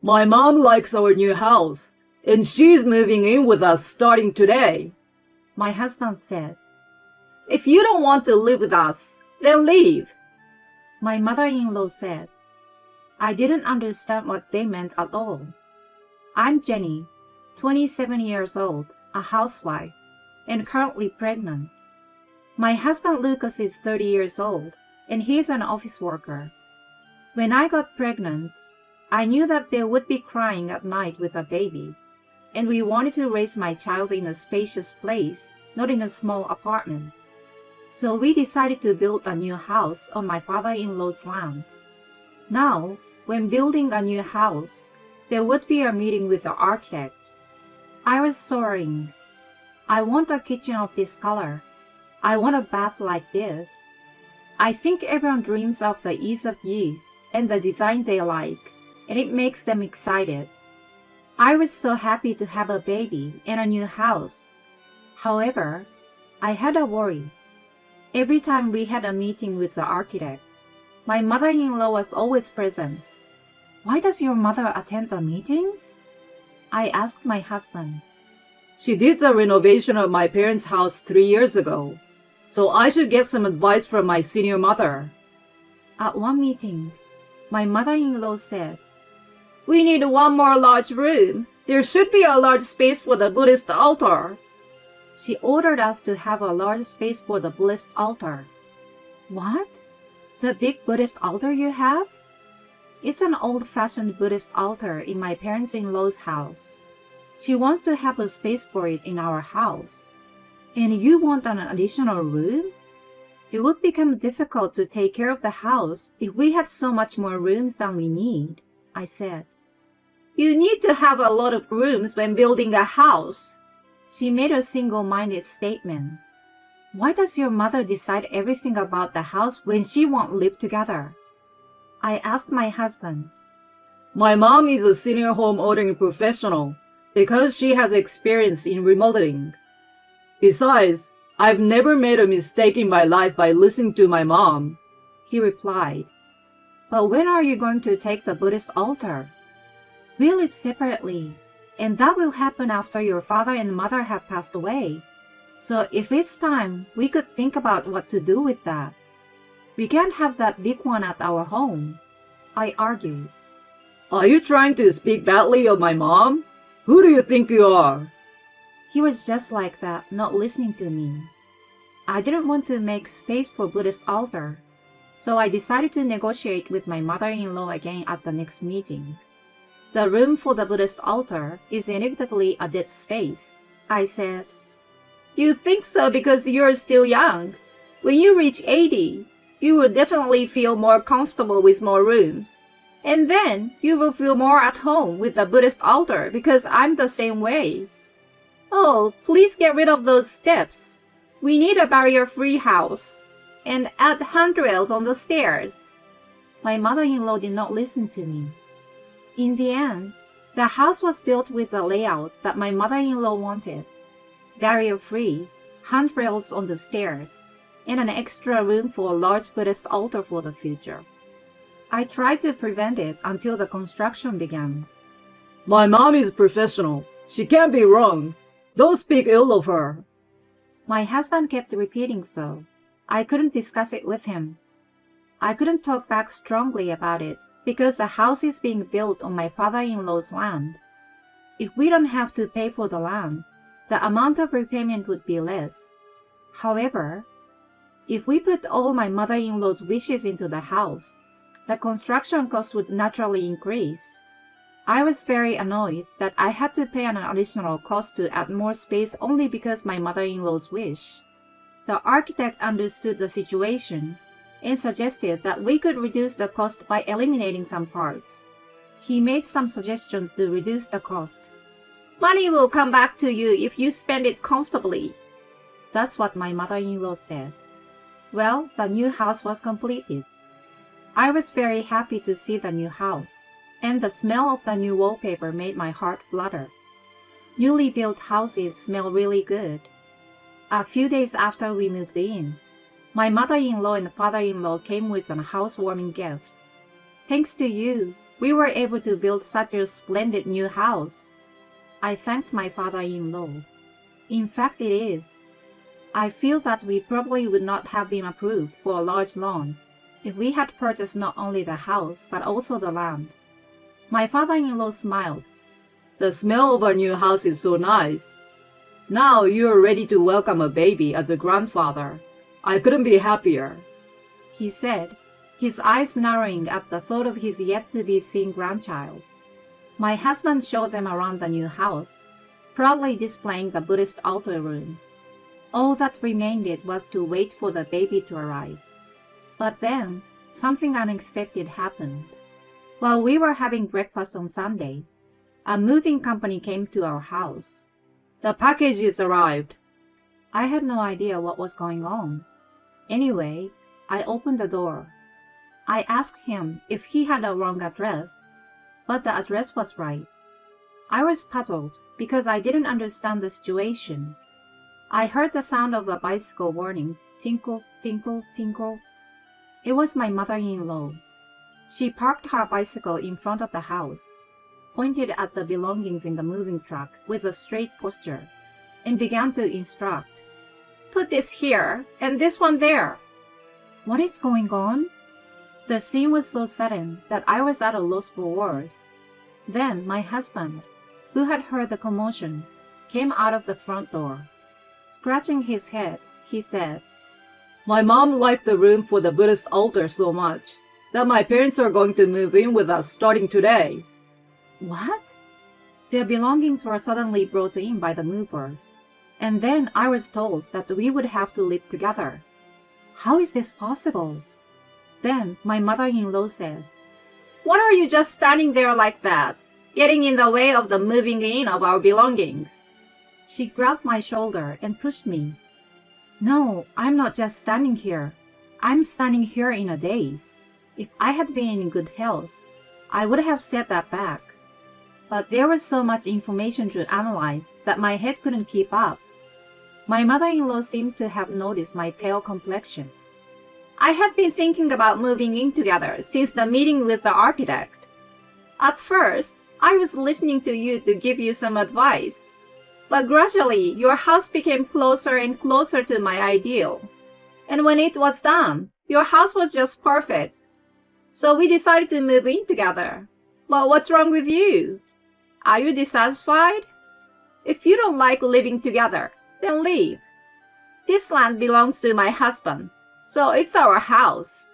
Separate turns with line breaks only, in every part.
My mom likes our new house, and she's moving in with us starting today.
My husband said.
If you don't want to live with us, then leave.
My mother-in-law said. I didn't understand what they meant at all. I'm Jenny, 27 years old, a housewife, and currently pregnant. My husband Lucas is 30 years old, and he's an office worker. When I got pregnant, I knew that they would be crying at night with a baby, and we wanted to raise my child in a spacious place, not in a small apartment. So we decided to build a new house on my father-in-law's land. Now, when building a new house, there would be a meeting with the architect. I was soaring. I want a kitchen of this color. I want a bath like this. I think everyone dreams of the ease of use and the design they like, and it makes them excited. I was so happy to have a baby and a new house. However, I had a worry. Every time we had a meeting with the architect, my mother-in-law was always present. Why does your mother attend the meetings? I asked my husband.
She did the renovation of my parents' house 3 years ago, so I should get some advice from my senior mother.
At one meeting, my mother-in-law said,
We need one more large room. There should be a large space for the Buddhist altar.
She ordered us to have a large space for the Buddhist altar. What? The big Buddhist altar you have? It's an old-fashioned Buddhist altar in my parents-in-law's house. She wants to have a space for it in our house. And you want an additional room? It would become difficult to take care of the house if we had so much more rooms than we need, I said.
You need to have a lot of rooms when building a house.
She made a single-minded statement. Why does your mother decide everything about the house when she won't live together? I asked my husband.
My mom is a senior home ordering professional because she has experience in remodeling. Besides, I've never made a mistake in my life by listening to my mom, he replied.
But when are you going to take the Buddhist altar? We live separately, and that will happen after your father and mother have passed away. So if it's time, we could think about what to do with that. We can't have that big one at our home, I argued.
Are you trying to speak badly of my mom? Who do you think you are?
He was just like that, not listening to me. I didn't want to make space for Buddhist altar, so I decided to negotiate with my mother-in-law again at the next meeting. The room for the Buddhist altar is inevitably a dead space, I said.
You think so because you're still young. When you reach 80, you will definitely feel more comfortable with more rooms. And then you will feel more at home with the Buddhist altar because I'm the same way. Oh, please get rid of those steps. We need a barrier-free house. And add handrails on the stairs.
My mother-in-law did not listen to me. In the end, the house was built with a layout that my mother-in-law wanted. Barrier-free, handrails on the stairs, and an extra room for a large Buddhist altar for the future. I tried to prevent it until the construction began.
My mom is professional. She can't be wrong. Don't speak ill of her.
My husband kept repeating so. I couldn't discuss it with him. I couldn't talk back strongly about it because the house is being built on my father-in-law's land. If we don't have to pay for the land, the amount of repayment would be less. However, if we put all my mother-in-law's wishes into the house, the construction cost would naturally increase. I was very annoyed that I had to pay an additional cost to add more space only because my mother-in-law's wish. The architect understood the situation and suggested that we could reduce the cost by eliminating some parts. He made some suggestions to reduce the cost.
Money will come back to you if you spend it comfortably.
That's what my mother-in-law said. Well, the new house was completed. I was very happy to see the new house, and the smell of the new wallpaper made my heart flutter. Newly built houses smell really good. A few days after we moved in, my mother-in-law and father-in-law came with a housewarming gift. Thanks to you, We were able to build such a splendid new house. I thanked my father-in-law. In fact, it is. I feel that we probably would not have been approved for a large loan if we had purchased not only the house but also the land. My father-in-law smiled.
The smell of our new house is so nice. Now you're ready to welcome a baby as a grandfather. I couldn't be happier,
he said, his eyes narrowing at the thought of his yet-to-be-seen grandchild. My husband showed them around the new house, proudly displaying the Buddhist altar room. All that remained was to wait for the baby to arrive. But then, something unexpected happened. While we were having breakfast on Sunday, a moving company came to our house.
The packages arrived.
I had no idea what was going on. Anyway, I opened the door. I asked him if he had a wrong address, but the address was right. I was puzzled because I didn't understand the situation. I heard the sound of a bicycle warning, tinkle, tinkle, tinkle. It was my mother-in-law. She parked her bicycle in front of the house, pointed at the belongings in the moving truck with a straight posture, and began to instruct.
Put this here, and this one there.
What is going on? The scene was so sudden that I was at a loss for words. Then my husband, who had heard the commotion, came out of the front door. Scratching his head, he said,
My mom liked the room for the Buddhist altar so much that my parents are going to move in with us starting today.
What? Their belongings were suddenly brought in by the movers, and then I was told that we would have to live together. How is this possible? Then my mother-in-law said,
What are you just standing there like that, getting in the way of the moving in of our belongings?
She grabbed my shoulder and pushed me. No, I'm not just standing here. I'm standing here in a daze. If I had been in good health, I would have said that back. But there was so much information to analyze that my head couldn't keep up. My mother-in-law seemed to have noticed my pale complexion.
I had been thinking about moving in together since the meeting with the architect. At first, I was listening to you to give you some advice. But gradually, your house became closer and closer to my ideal. And when it was done, your house was just perfect. So we decided to move in together. But what's wrong with you? Are you dissatisfied? If you don't like living together, then leave. This land belongs to my husband, so it's our house.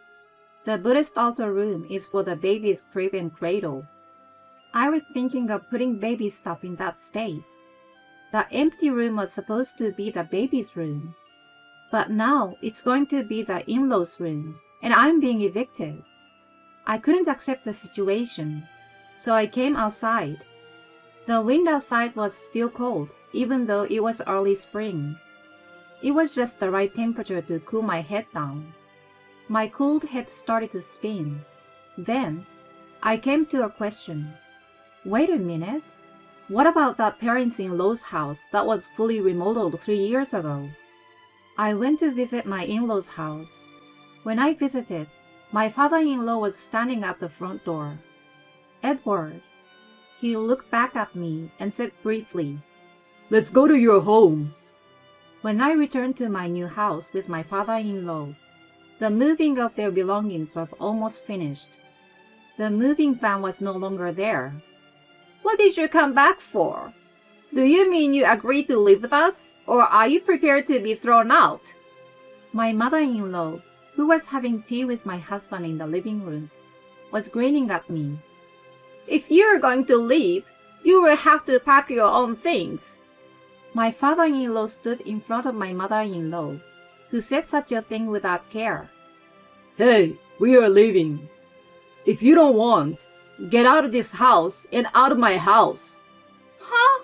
The Buddhist altar room is for the baby's crib and cradle. I was thinking of putting baby stuff in that space. The empty room was supposed to be the baby's room. But now it's going to be the in-laws' room, and I'm being evicted. I couldn't accept the situation, so I came outside. The wind outside was still cold, even though it was early spring. It was just the right temperature to cool my head down. My cooled head started to spin. Then, I came to a question. Wait a minute. What about that parents-in-law's house that was fully remodeled 3 years ago? I went to visit my in-laws' house. When I visited, my father-in-law was standing at the front door. Edward. He looked back at me and said briefly,
Let's go to your home.
When I returned to my new house with my father-in-law, the moving of their belongings was almost finished. The moving van was no longer there.
What did you come back for? Do you mean you agreed to live with us, or are you prepared to be thrown out?
My mother-in-law, who was having tea with my husband in the living room, was grinning at me.
If you're going to leave, you will have to pack your own things.
My father-in-law stood in front of my mother-in-law, who said such a thing without care.
Hey, we are leaving. If you don't want, get out of this house and out of my house.
Huh?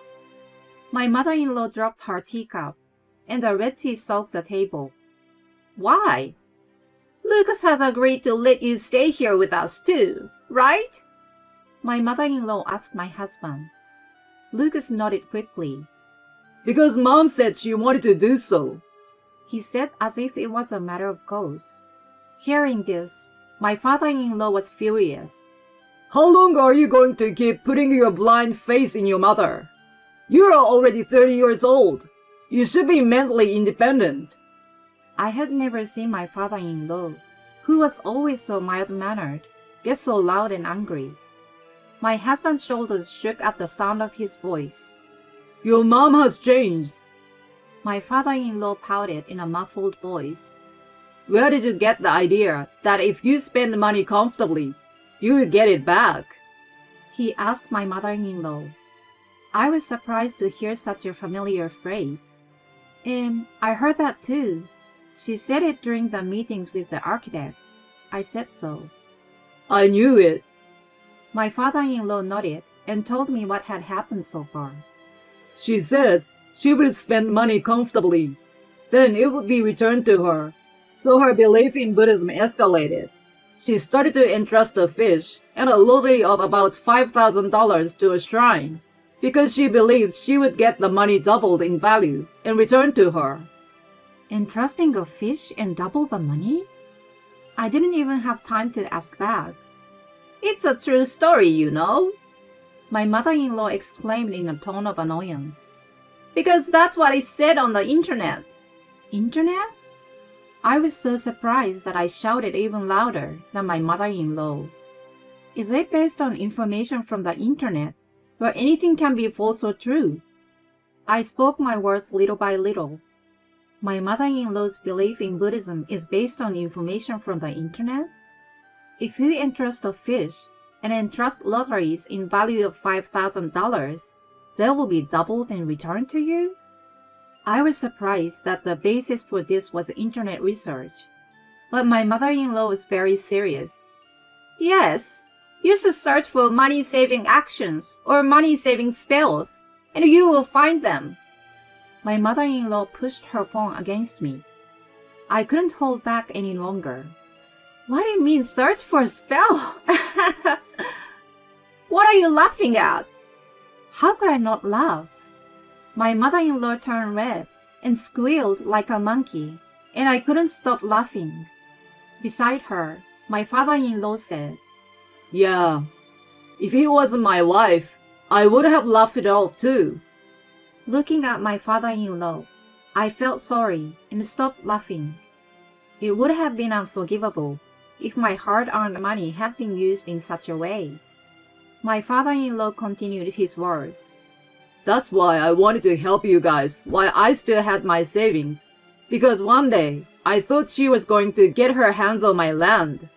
My mother-in-law dropped her teacup, and the red tea soaked the table.
Why? Lucas has agreed to let you stay here with us too, right?
My mother-in-law asked my husband. Lucas nodded quickly.
Because Mom said she wanted to do so,
he said as if it was a matter of course. Hearing this, my father-in-law was furious.
How long are you going to keep putting your blind faith in your mother? You are already 30 years old. You should be mentally independent.
I had never seen my father-in-law, who was always so mild-mannered, get so loud and angry. My husband's shoulders shook at the sound of his voice.
Your mom has changed.
My father-in-law pouted in a muffled voice.
Where did you get the idea that if you spend money comfortably, you will get it back?
He asked my mother-in-law. I was surprised to hear such a familiar phrase. I heard that too. She said it during the meetings with the architect. I said so.
I knew it.
My father-in-law nodded and told me what had happened so far.
She said she would spend money comfortably. Then it would be returned to her. So her belief in Buddhism escalated. She started to entrust a fish and a lottery of about $5,000 to a shrine, because she believed she would get the money doubled in value and returned to her.
Entrusting a fish and double the money? I didn't even have time to ask back.
It's a true story, you know.
My mother-in-law exclaimed in a tone of annoyance.
Because that's what it said on the internet.
Internet? I was so surprised that I shouted even louder than my mother-in-law. Is it based on information from the internet, where anything can be false or true? I spoke my words little by little. My mother-in-law's belief in Buddhism is based on information from the internet? If you entrust a fish and entrust lotteries in value of $5,000, they will be doubled and returned to you? I was surprised that the basis for this was internet research, but my mother-in-law was very serious.
Yes, you should search for money-saving actions or money-saving spells, and you will find them.
My mother-in-law pushed her phone against me. I couldn't hold back any longer.
What do you mean, search for a spell? What are you laughing at?
How could I not laugh? My mother-in-law turned red and squealed like a monkey, and I couldn't stop laughing. Beside her, my father-in-law said,
Yeah, if it wasn't my wife, I would have laughed it off too.
Looking at my father-in-law, I felt sorry and stopped laughing. It would have been unforgivable if my hard-earned money had been used in such a way. My father-in-law continued his words.
That's why I wanted to help you guys while I still had my savings. Because one day, I thought she was going to get her hands on my land.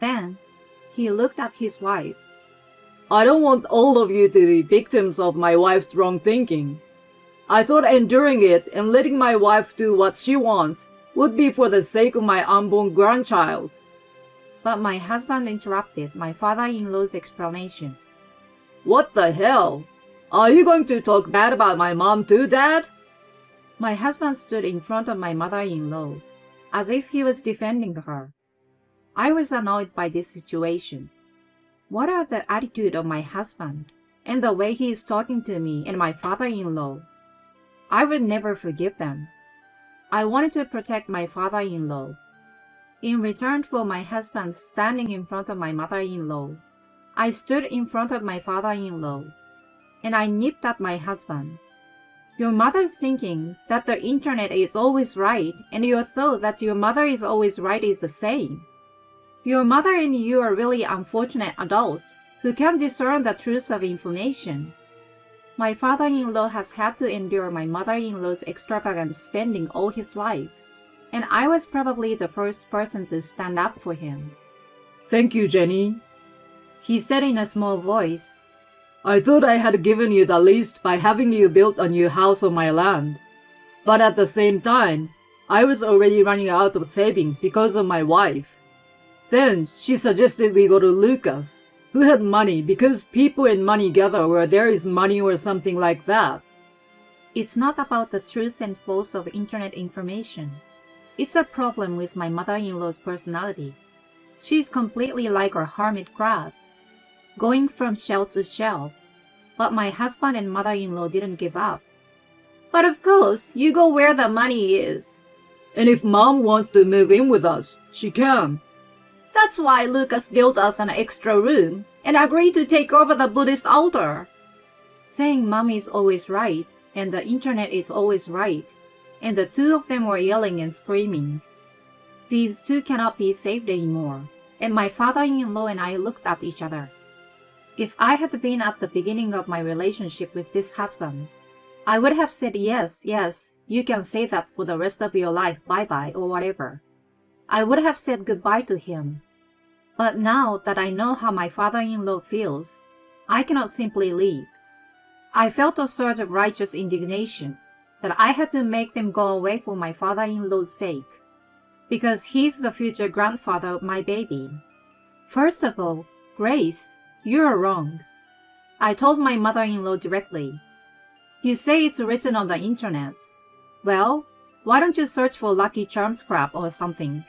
Then, he looked at his wife.
I don't want all of you to be victims of my wife's wrong thinking. I thought enduring it and letting my wife do what she wants would be for the sake of my unborn grandchild.
But my husband interrupted my father-in-law's explanation.
What the hell? Are you going to talk bad about my mom too, Dad?
My husband stood in front of my mother-in-law, as if he was defending her. I was annoyed by this situation. What are the attitude of my husband and the way he is talking to me and my father-in-law? I would never forgive them. I wanted to protect my father-in-law. In return for my husband standing in front of my mother-in-law, I stood in front of my father-in-law, and I nipped at my husband. Your mother's thinking that the internet is always right, and your thought that your mother is always right is the same. Your mother and you are really unfortunate adults who can't discern the truth of information. My father-in-law has had to endure my mother-in-law's extravagant spending all his life, and I was probably the first person to stand up for him.
Thank you, Jenny,
he said in a small voice.
I thought I had given you the least by having you build a new house on my land. But at the same time, I was already running out of savings because of my wife. Then she suggested we go to Lucas, who had money because people and money gather where there is money or something like that.
It's not about the truth and false of internet information. It's a problem with my mother-in-law's personality. She's completely like a hermit crab, going from shell to shell. But my husband and mother-in-law didn't give up.
But of course, you go where the money is.
And if Mom wants to move in with us, she can.
That's why Lucas built us an extra room and agreed to take over the Buddhist altar.
Saying Mom is always right and the internet is always right, and the two of them were yelling and screaming. These two cannot be saved anymore, and my father-in-law and I looked at each other. If I had been at the beginning of my relationship with this husband, I would have said yes, you can say that for the rest of your life, bye-bye or whatever. I would have said goodbye to him. But now that I know how my father-in-law feels, I cannot simply leave. I felt a surge of righteous indignation that I had to make them go away for my father-in-law's sake, because he's the future grandfather of my baby. First of all, Grace, you're wrong. I told my mother-in-law directly. You say it's written on the internet. Well, why don't you search for Lucky Charms crap or something?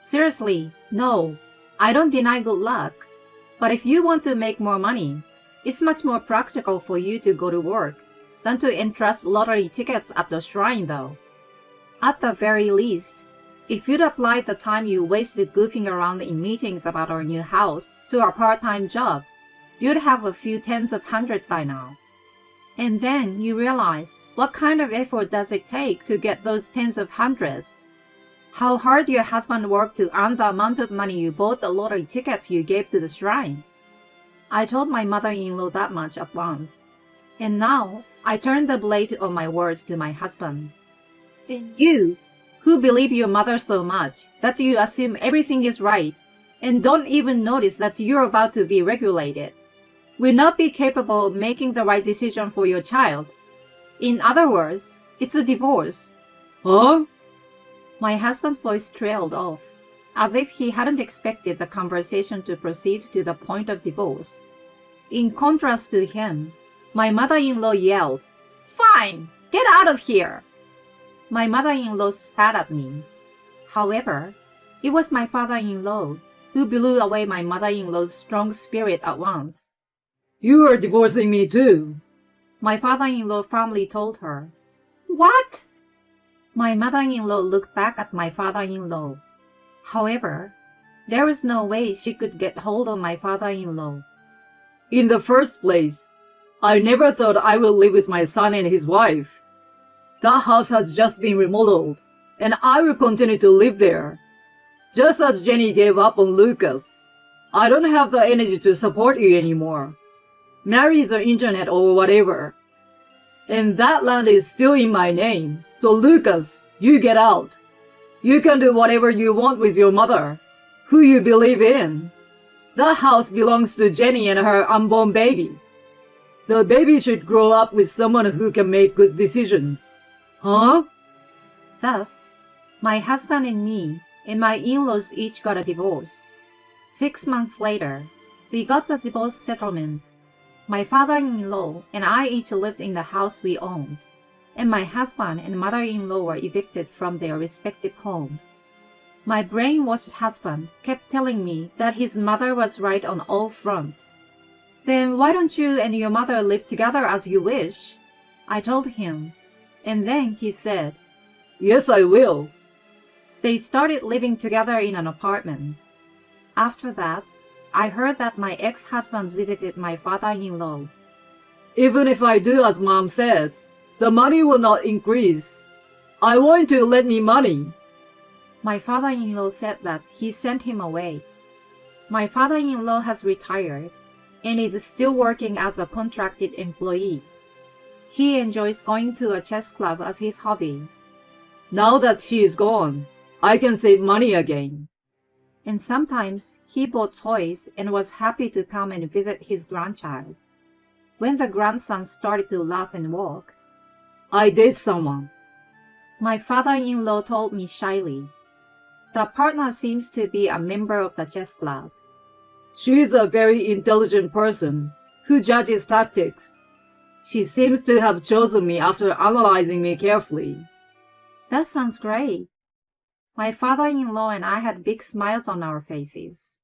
Seriously, no, I don't deny good luck. But if you want to make more money, it's much more practical for you to go to work than to entrust lottery tickets at the shrine, though. At the very least, if you'd applied the time you wasted goofing around in meetings about our new house to a part-time job, you'd have a few tens of hundreds by now. And then you realize, what kind of effort does it take to get those tens of hundreds? How hard your husband worked to earn the amount of money you bought the lottery tickets you gave to the shrine. I told my mother-in-law that much at once. And now, I turn the blade of my words to my husband. And you, who believe your mother so much that you assume everything is right and don't even notice that you're about to be regulated, will not be capable of making the right decision for your child. In other words, it's a divorce.
Huh?
My husband's voice trailed off, as if he hadn't expected the conversation to proceed to the point of divorce. In contrast to him, my mother-in-law yelled, "Fine! Get out of here!" My mother-in-law spat at me. However, it was my father-in-law who blew away my mother-in-law's strong spirit at once.
You are divorcing me too.
My father-in-law firmly told her.
What?
My mother-in-law looked back at my father-in-law. However, there was no way she could get hold of my father-in-law.
In the first place, I never thought I would live with my son and his wife. That house has just been remodeled, and I will continue to live there. Just as Jenny gave up on Lucas, I don't have the energy to support you anymore. Marry the internet or whatever. And that land is still in my name, so Lucas, you get out. You can do whatever you want with your mother, who you believe in. That house belongs to Jenny and her unborn baby. The baby should grow up with someone who can make good decisions. Huh?
Thus, my husband and me and my in-laws each got a divorce. 6 months later, we got the divorce settlement. My father-in-law and I each lived in the house we owned, and my husband and mother-in-law were evicted from their respective homes. My brainwashed husband kept telling me that his mother was right on all fronts. Then why don't you and your mother live together as you wish? I told him, and then he said,
Yes, I will.
They started living together in an apartment. After that, I heard that my ex-husband visited my father-in-law.
Even if I do as Mom says, the money will not increase. I want you to lend me money.
My father-in-law said that he sent him away. My father-in-law has retired and is still working as a contracted employee. He enjoys going to a chess club as his hobby.
Now that she is gone, I can save money again.
And sometimes he bought toys and was happy to come and visit his grandchild. When the grandson started to laugh and walk,
I date someone.
My father-in-law told me shyly. The partner seems to be a member of the chess club.
She is a very intelligent person who judges tactics. She seems to have chosen me after analyzing me carefully.
That sounds great. My father-in-law and I had big smiles on our faces.